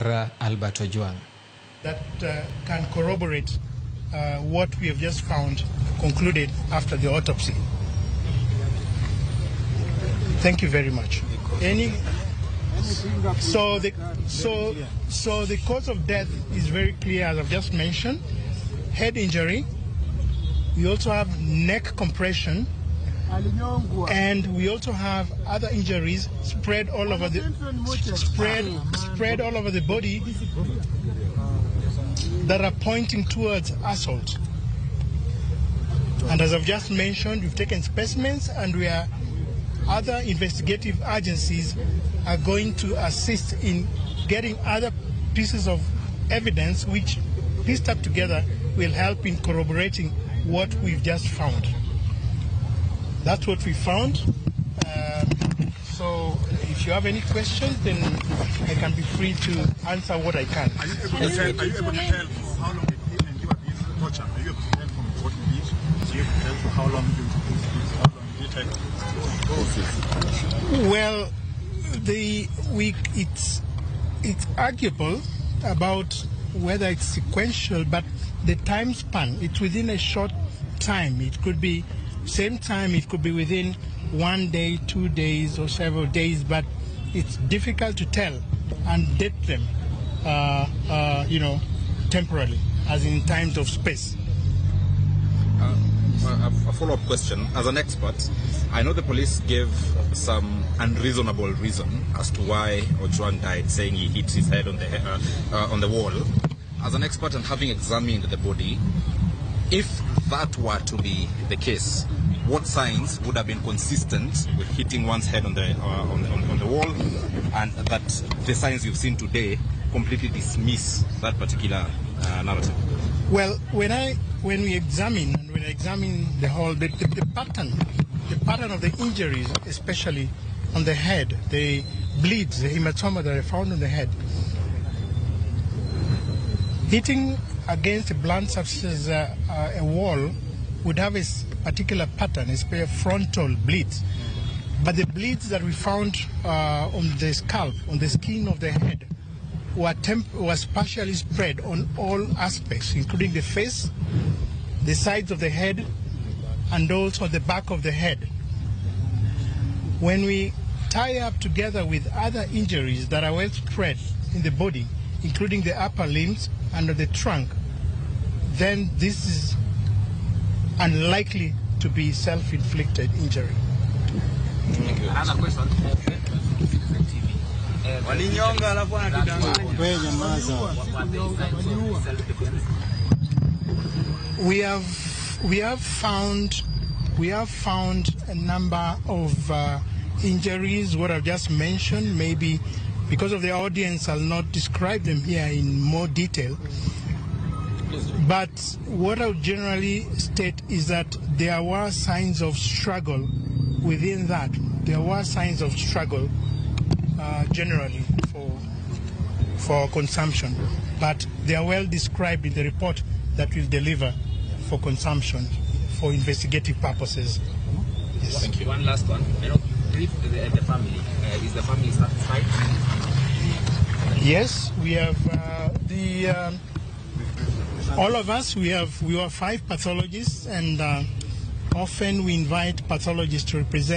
Albert Ojwang. That can corroborate what we have just found concluded after the autopsy. Thank you very much. So the cause of death is very clear, as I've just mentioned. Head injury. We also have neck compression, and we also have other injuries spread all over the body that are pointing towards assault. And as I've just mentioned, we've taken specimens, and other investigative agencies are going to assist in getting other pieces of evidence which, pieced up together, will help in corroborating what we've just found. That's what we found. So if you have any questions, then I can be free to answer what I can. Are you able to tell how long you have been tortured? Are you able to tell from what you eat? Are you able to tell how long you take? Well, it's arguable about whether it's sequential, but the time span, it's within a short time. It could be same time, it could be within 1 day, 2 days, or several days, but it's difficult to tell and date them, temporarily, as in times of space. A follow-up question. As an expert, I know the police gave some unreasonable reason as to why Ojwang died, saying he hit his head on the wall. As an expert and having examined the body, if that were to be the case, what signs would have been consistent with hitting one's head on the wall, and that the signs you've seen today completely dismiss that particular narrative? Well, when I examine the whole, the pattern of the injuries, especially on the head, the bleeds, the hematoma that I found on the head, hitting against a blunt substance, a wall, would have a particular pattern, a frontal bleed. But the bleeds that we found on the scalp, on the skin of the head, was partially spread on all aspects, including the face, the sides of the head, and also the back of the head. When we tie up together with other injuries that are well spread in the body, including the upper limbs and the trunk, then this is unlikely to be self-inflicted injury. Another question. We have found a number of injuries, what I've just mentioned. Maybe because of the audience, I'll not describe them here in more detail. But what I would generally state is that there were signs of struggle within that. There were signs of struggle generally for consumption, but they are well described in the report that we'll deliver for consumption for investigative purposes. Yes. Thank you. One last one. I know you briefed the family. Is the family satisfied? Yes, we have all of us. We are 5 pathologists, and often we invite pathologists to represent